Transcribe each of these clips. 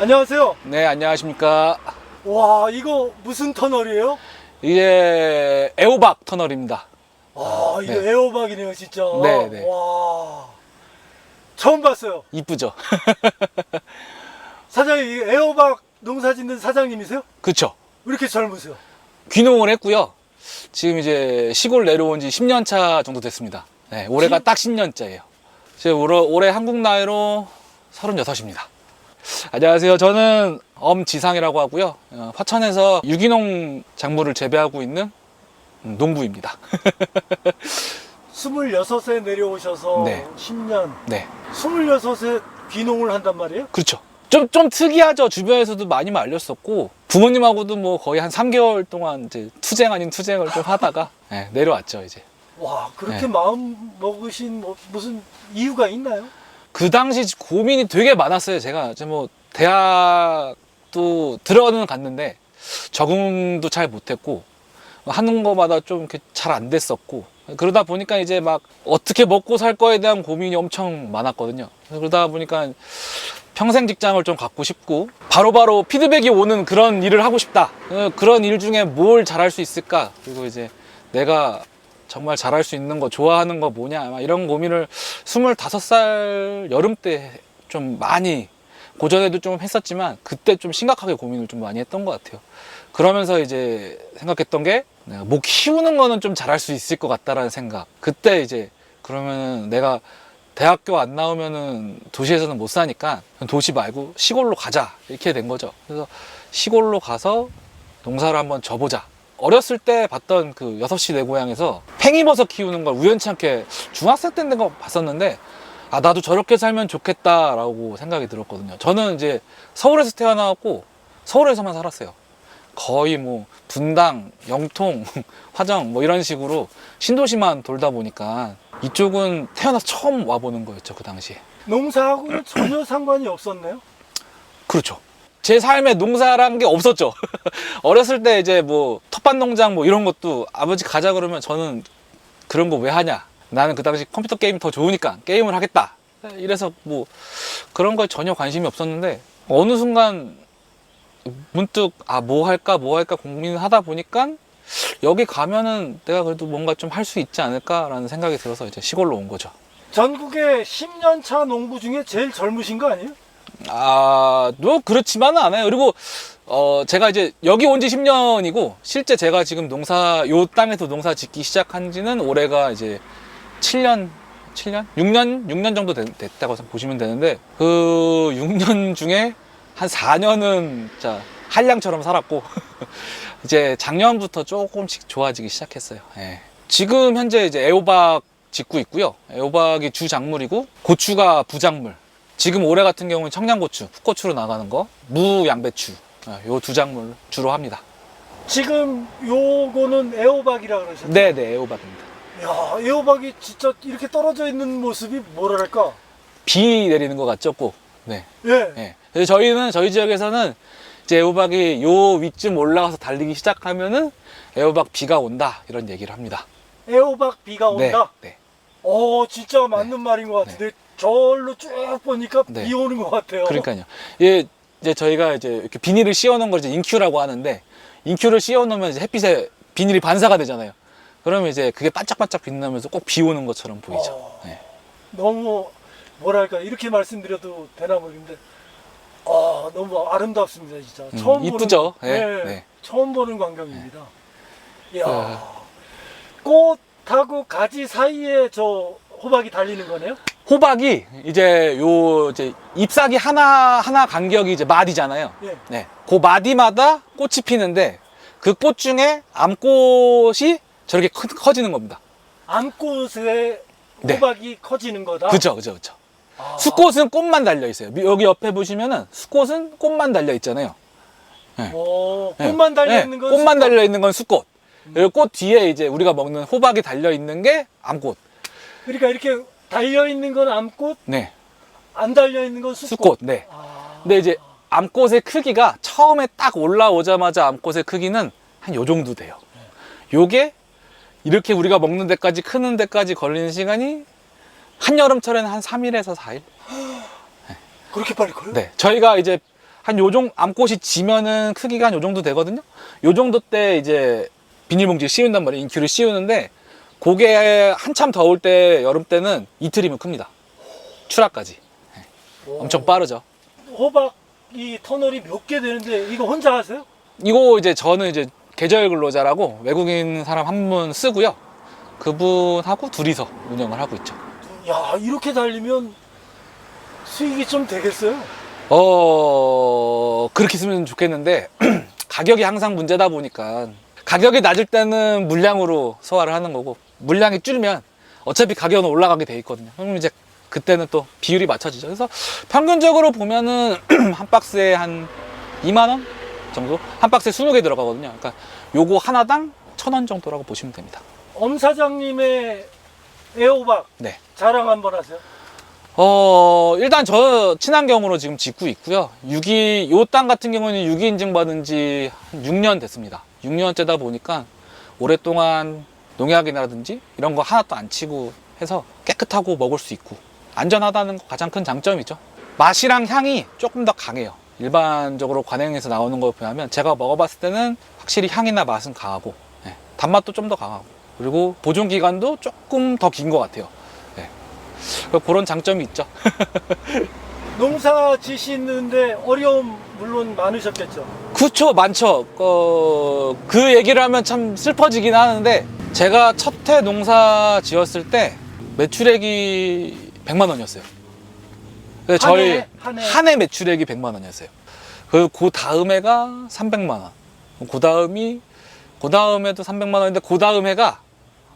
안녕하세요. 네, 안녕하십니까. 와, 이거 무슨 터널이에요? 이게 애호박 터널입니다. 아, 이거 네. 애호박이네요, 진짜. 네, 네. 와, 처음 봤어요. 이쁘죠? 사장님, 이 애호박 농사 짓는 사장님이세요? 그쵸. 왜 이렇게 젊으세요? 귀농을 했고요. 지금 이제 시골 내려온 지 10년 차 정도 됐습니다. 네, 올해가 딱 10년째예요. 제가 올해 한국 나이로 36입니다. 안녕하세요. 저는 엄지상이라고 하고요. 화천에서 유기농 작물을 재배하고 있는 농부입니다. 26에 내려오셔서 네. 10년. 네, 26에 귀농을 한단 말이에요? 그렇죠. 좀 특이하죠. 주변에서도 많이 알렸었고, 부모님하고도 뭐 거의 한 3개월 동안 이제 투쟁 아닌 투쟁을 좀 하다가 네, 내려왔죠, 이제. 와, 그렇게 네. 마음 먹으신 무슨 이유가 있나요? 그 당시 고민이 되게 많았어요. 제가 이제 뭐 대학도 들어는 갔는데 적응도 잘 못했고 하는 거마다 좀 이렇게 잘 안 됐었고, 그러다 보니까 이제 막 어떻게 먹고 살 거에 대한 고민이 엄청 많았거든요. 그러다 보니까 평생 직장을 좀 갖고 싶고 바로바로 피드백이 오는 그런 일을 하고 싶다. 그런 일 중에 뭘 잘할 수 있을까? 그리고 이제 내가 정말 잘할 수 있는 거, 좋아하는 거 뭐냐, 막 이런 고민을 25살 여름 때 좀 많이, 고전에도 좀 했었지만 그때 좀 심각하게 고민을 좀 많이 했던 것 같아요. 그러면서 이제 생각했던 게, 내가 뭐 키우는 거는 좀 잘할 수 있을 것 같다라는 생각. 그때 이제 그러면 내가 대학교 안 나오면은 도시에서는 못 사니까 도시 말고 시골로 가자, 이렇게 된 거죠. 그래서 시골로 가서 농사를 한번 져보자. 어렸을 때 봤던 그 6시 내 고향에서 팽이버섯 키우는 걸 우연치 않게 중학생 때 된 거 봤었는데, 아, 나도 저렇게 살면 좋겠다라고 생각이 들었거든요. 저는 이제 서울에서 태어나고 서울에서만 살았어요. 거의 뭐 분당, 영통, 화정 뭐 이런 식으로 신도시만 돌다 보니까 이쪽은 태어나서 처음 와보는 거였죠, 그 당시에. 농사하고는 전혀 상관이 없었네요? 그렇죠. 제 삶에 농사란 게 없었죠. 어렸을 때 이제 뭐 텃밭 농장 뭐 이런 것도 아버지 가자 그러면 저는 그런 거 왜 하냐. 나는 그 당시 컴퓨터 게임 더 좋으니까 게임을 하겠다. 이래서 뭐 그런 거에 전혀 관심이 없었는데, 어느 순간 문득 뭐 할까 고민을 하다 보니까 여기 가면은 내가 그래도 뭔가 좀 할 수 있지 않을까라는 생각이 들어서 이제 시골로 온 거죠. 전국의 10년 차 농부 중에 제일 젊으신 거 아니에요? 뭐 그렇지만은 않아요. 그리고 제가 이제 여기 온 지 10년이고 실제 제가 지금 요 땅에서 농사 짓기 시작한 지는 올해가 이제 6년 정도 됐다고 보시면 되는데, 그 6년 중에 한 4년은 진짜 한량처럼 살았고 이제 작년부터 조금씩 좋아지기 시작했어요. 예. 지금 현재 이제 애호박 짓고 있고요. 애호박이 주 작물이고 고추가 부작물. 지금 올해 같은 경우는 청양고추, 풋고추로 나가는 거, 무, 양배추, 요 두 작물 주로 합니다. 지금 요거는 애호박이라 그러셨죠? 네네, 애호박입니다. 야, 애호박이 진짜 이렇게 떨어져 있는 모습이 뭐랄까? 비 내리는 것 같죠, 꼭. 네. 예. 예. 그래서 저희 지역에서는 이제 애호박이 요 위쯤 올라가서 달리기 시작하면은 애호박 비가 온다, 이런 얘기를 합니다. 애호박 비가 온다? 네. 진짜 맞는 말인 것 같은데, 절로 쭉 보니까 네. 비 오는 것 같아요. 그러니까요. 예, 이제 저희가 이제 이렇게 비닐을 씌워놓은 걸 이제 인큐라고 하는데, 인큐를 씌워놓으면 이제 햇빛에 비닐이 반사가 되잖아요. 그러면 이제 그게 반짝반짝 빛나면서 꼭 비 오는 것처럼 보이죠. 네. 너무 뭐랄까 이렇게 말씀드려도 되나 모르겠는데, 너무 아름답습니다, 진짜. 처음 이쁘죠? 보는, 네, 네. 처음 보는 광경입니다. 이야, 꽃하고 가지 사이에 저 호박이 달리는 거네요? 호박이 이제 이제 잎사귀 하나 간격이 이제 마디잖아요. 예. 네. 그 마디마다 꽃이 피는데 그 꽃 중에 암꽃이 저렇게 커지는 겁니다. 암꽃에 네. 호박이 커지는 거다? 그죠. 수꽃은 꽃만 달려 있어요. 여기 옆에 보시면은 수꽃은 꽃만 달려 있잖아요. 네. 꽃만 달려 있는 건 꽃만 수꽃. 달려 있는 건 수꽃. 그리고 꽃 뒤에 이제 우리가 먹는 호박이 달려 있는 게 암꽃. 그러니까 이렇게 달려 있는 건 암꽃, 네. 안 달려 있는 건 수꽃. 수꽃. 네. 근데 이제 암꽃의 크기가 처음에 딱 올라오자마자 암꽃의 크기는 한 요 정도 돼요. 요게 이렇게 우리가 먹는 데까지 크는 데까지 걸리는 시간이 한여름철에는 한 3일에서 4일. 그렇게 빨리 커요? 네. 저희가 이제 한 암꽃이 지면은 크기가 한 요 정도 되거든요. 요 정도 때 이제 비닐봉지 씌운단 말이에요. 인큐를 씌우는데 그게 한참 더울 때, 여름 때는 이틀이면 큽니다. 출하까지. 엄청 빠르죠. 호박 이 터널이 몇 개 되는데 이거 혼자 하세요? 이거 이제 저는 이제 계절 근로자라고 외국인 사람 한 분 쓰고요. 그분하고 둘이서 운영을 하고 있죠. 야, 이렇게 달리면 수익이 좀 되겠어요? 그렇게 쓰면 좋겠는데 가격이 항상 문제다 보니까 가격이 낮을 때는 물량으로 소화를 하는 거고 물량이 줄면 어차피 가격은 올라가게 돼 있거든요. 그럼 이제 그때는 또 비율이 맞춰지죠. 그래서 평균적으로 보면은 한 박스에 한 2만 원 정도? 한 박스에 20개 들어가거든요. 그러니까 요거 하나당 1,000원 정도라고 보시면 됩니다. 엄 사장님의 애호박 네. 자랑 한번 하세요. 일단 저 친환경으로 지금 짓고 있고요. 요 땅 같은 경우는 유기 인증 받은 지 한 6년 됐습니다. 6년째다 보니까 오랫동안 농약이라든지 이런 거 하나도 안 치고 해서 깨끗하고 먹을 수 있고 안전하다는 거 가장 큰 장점이죠. 맛이랑 향이 조금 더 강해요. 일반적으로 관행에서 나오는 거에 비하면 제가 먹어봤을 때는 확실히 향이나 맛은 강하고 단맛도 좀 더 강하고 그리고 보존 기간도 조금 더 긴 것 같아요. 그런 장점이 있죠. 농사 지시는데 어려움 물론 많으셨겠죠. 그쵸, 많죠. 그 얘기를 하면 참 슬퍼지긴 하는데 제가 첫 해 농사 지었을 때 매출액이 100만 원이었어요. 저희 한 해 매출액이 100만 원이었어요. 그 다음 해가 300만 원. 그 다음에도 300만 원인데 그 다음 해가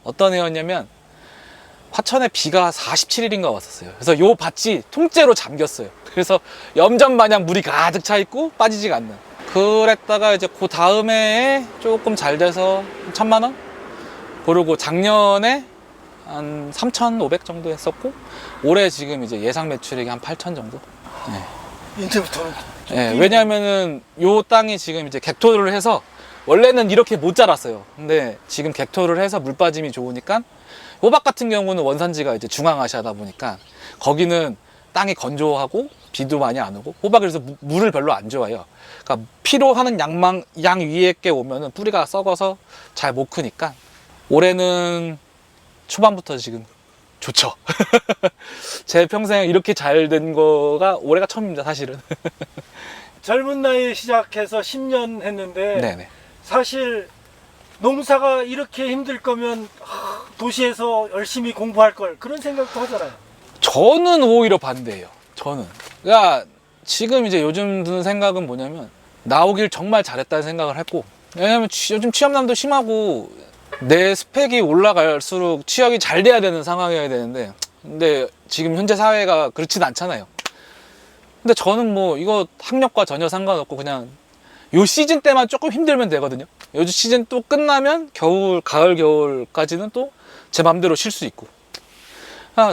어떤 해였냐면 화천에 비가 47일인가 왔었어요. 그래서 요 밭이 통째로 잠겼어요. 그래서 염전 마냥 물이 가득 차 있고 빠지지가 않는. 그랬다가 이제 그 다음 해에 조금 잘 돼서 1,000만 원? 그리고 작년에 한 3,500 정도 했었고 올해 지금 이제 예상 매출액이 한 8,000 정도. 이제부터는 왜냐하면은 요 땅이 지금 이제 객토를 해서 원래는 이렇게 못 자랐어요. 근데 지금 객토를 해서 물 빠짐이 좋으니까 호박 같은 경우는 원산지가 이제 중앙아시아다 보니까 거기는 땅이 건조하고 비도 많이 안 오고 호박이 그래서 물을 별로 안 좋아해요. 그러니까 필요하는 양 위에 게 오면은 뿌리가 썩어서 잘 못 크니까 올해는 초반부터 지금 좋죠. 제 평생 이렇게 잘 된 거가 올해가 처음입니다, 사실은. 젊은 나이에 시작해서 10년 했는데 네네. 사실 농사가 이렇게 힘들 거면 도시에서 열심히 공부할 걸 그런 생각도 하잖아요. 저는 오히려 반대예요. 저는. 그러니까 지금 이제 요즘 드는 생각은 뭐냐면 나오길 정말 잘했다는 생각을 했고 왜냐면 요즘 취업난도 심하고 내 스펙이 올라갈수록 취업이 잘 돼야 되는 상황이어야 되는데 근데 지금 현재 사회가 그렇진 않잖아요. 근데 저는 뭐 이거 학력과 전혀 상관없고 그냥 요 시즌 때만 조금 힘들면 되거든요. 요즘 시즌 또 끝나면 가을 겨울까지는 또 제 맘대로 쉴 수 있고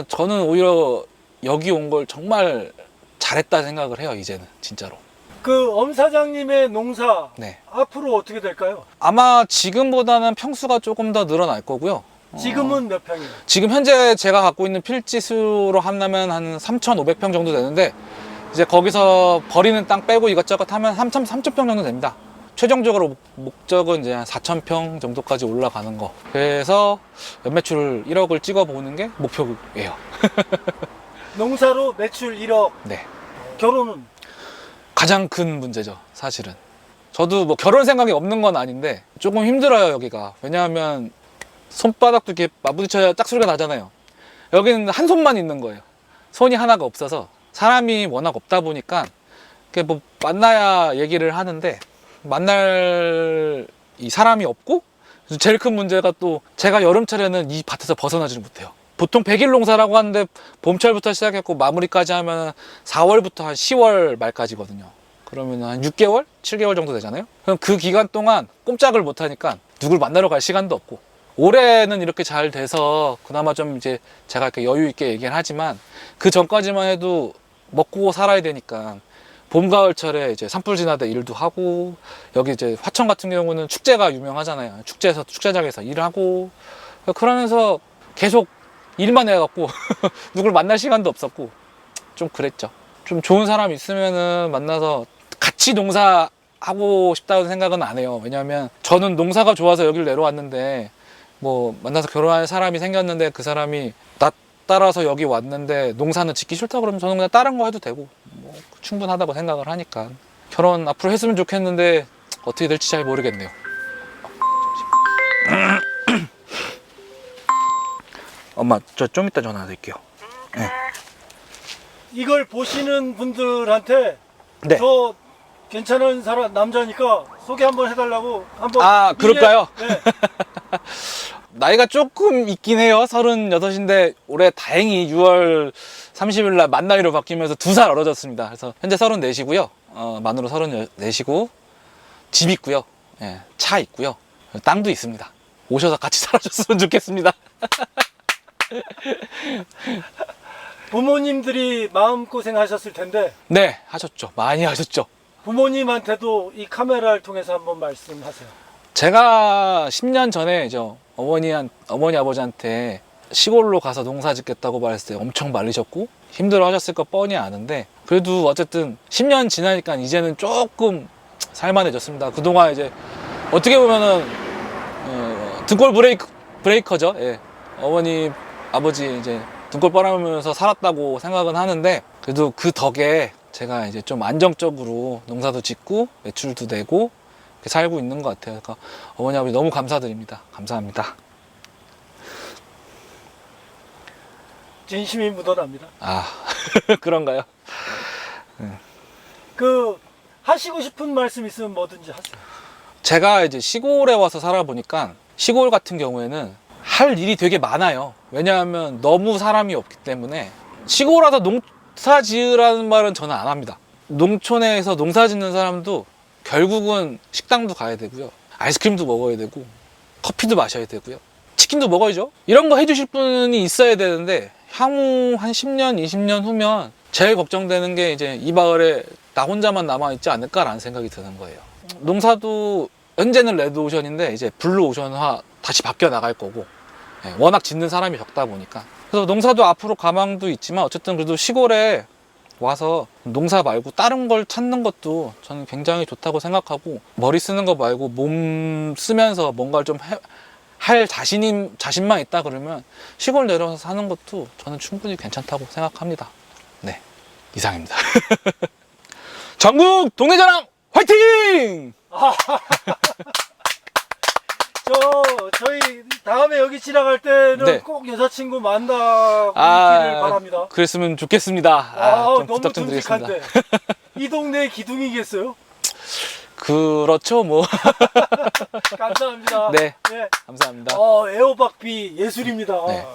저는 오히려 여기 온 걸 정말 잘했다 생각을 해요. 이제는 진짜로. 그 엄 사장님의 농사 네. 앞으로 어떻게 될까요? 아마 지금보다는 평수가 조금 더 늘어날 거고요. 지금은 몇 평이에요? 지금 현재 제가 갖고 있는 필지 수로 한다면 한 3,500평 정도 되는데 이제 거기서 버리는 땅 빼고 이것저것 하면 3,000평 정도 됩니다. 최종적으로 목적은 이제 한 4,000평 정도까지 올라가는 거. 그래서 연매출 1억을 찍어보는 게 목표예요. 농사로 매출 1억. 네. 결혼은? 가장 큰 문제죠, 사실은. 저도 뭐 결혼 생각이 없는 건 아닌데 조금 힘들어요, 여기가. 왜냐하면 손바닥도 이렇게 맞부딪혀야 짝소리가 나잖아요. 여기는 한 손만 있는 거예요. 손이 하나가 없어서 사람이 워낙 없다 보니까 뭐 만나야 얘기를 하는데 만날 이 사람이 없고 제일 큰 문제가 또 제가 여름철에는 이 밭에서 벗어나지를 못해요. 보통 100일 농사라고 하는데 봄철부터 시작했고 마무리까지 하면 4월부터 한 10월 말까지거든요. 그러면 한 6개월? 7개월 정도 되잖아요. 그럼 그 기간 동안 꼼짝을 못 하니까 누굴 만나러 갈 시간도 없고 올해는 이렇게 잘 돼서 그나마 좀 이제 제가 이렇게 여유 있게 얘기를 하지만 그 전까지만 해도 먹고 살아야 되니까 봄, 가을철에 이제 산불진화대 일도 하고 여기 이제 화천 같은 경우는 축제가 유명하잖아요. 축제장에서 일하고 그러면서 계속 일만 해갖고 누굴 만날 시간도 없었고 좀 그랬죠. 좀 좋은 사람 있으면은 만나서 같이 농사하고 싶다는 생각은 안 해요. 왜냐하면 저는 농사가 좋아서 여기를 내려왔는데 뭐 만나서 결혼할 사람이 생겼는데 그 사람이 나 따라서 여기 왔는데 농사는 짓기 싫다 그러면 저는 그냥 다른 거 해도 되고 뭐 충분하다고 생각을 하니까 결혼 앞으로 했으면 좋겠는데 어떻게 될지 잘 모르겠네요. 엄마 저 좀 이따 전화 드릴게요. 네. 이걸 보시는 분들한테 네. 저 괜찮은 사람 남자니까 소개 한번 해달라고 한번. 아, 그럴까요? 네. 나이가 조금 있긴 해요. 36인데 올해 다행히 6월 30일 날 만 나이로 바뀌면서 2살 어려졌습니다. 그래서 현재 34시고요. 만으로 34시고 집 있고요. 예, 차 있고요. 땅도 있습니다. 오셔서 같이 살아줬으면 좋겠습니다. 부모님들이 마음고생 하셨을 텐데 네, 하셨죠. 많이 하셨죠. 부모님한테도 이 카메라를 통해서 한번 말씀하세요. 제가 10년 전에 어머니 아버지한테 시골로 가서 농사 짓겠다고 말했을 때 엄청 말리셨고 힘들어 하셨을 거 뻔히 아는데 그래도 어쨌든 10년 지나니까 이제는 조금 살만해졌습니다. 그동안 이제 어떻게 보면은 등골 브레이커죠. 예. 어머니 아버지 이제 등골 빨아먹으면서 살았다고 생각은 하는데 그래도 그 덕에 제가 이제 좀 안정적으로 농사도 짓고 매출도 내고 이렇게 살고 있는 것 같아요. 그러니까 어머니 아버지 너무 감사드립니다. 감사합니다. 진심이 묻어납니다. 아 그런가요? 그 하시고 싶은 말씀 있으면 뭐든지 하세요. 제가 이제 시골에 와서 살아보니까 시골 같은 경우에는 할 일이 되게 많아요. 왜냐하면 너무 사람이 없기 때문에 시골 와서 농사 지으라는 말은 저는 안 합니다. 농촌에서 농사 짓는 사람도 결국은 식당도 가야 되고요. 아이스크림도 먹어야 되고 커피도 마셔야 되고요. 치킨도 먹어야죠. 이런 거 해주실 분이 있어야 되는데 향후 한 10년, 20년 후면 제일 걱정되는 게 이제 이 마을에 나 혼자만 남아있지 않을까라는 생각이 드는 거예요. 농사도 현재는 레드오션인데 이제 블루오션화 다시 바뀌어 나갈 거고 워낙 짓는 사람이 적다 보니까 그래서 농사도 앞으로 가망도 있지만 어쨌든 그래도 시골에 와서 농사 말고 다른 걸 찾는 것도 저는 굉장히 좋다고 생각하고 머리 쓰는 거 말고 몸 쓰면서 뭔가를 좀 할 자신만 있다 그러면 시골 내려와서 사는 것도 저는 충분히 괜찮다고 생각합니다. 네, 이상입니다. 전국 동네자랑 화이팅! 저희 다음에 여기 지나갈 때는 네. 꼭 여자친구 만나고 아, 있기를 바랍니다. 그랬으면 좋겠습니다. 좀 너무 부탁 좀 드리겠습니다. 듬직한데 이 동네 기둥이겠어요? 그렇죠, 뭐. 감사합니다. 네, 네. 감사합니다. 에어박비 예술입니다. 네.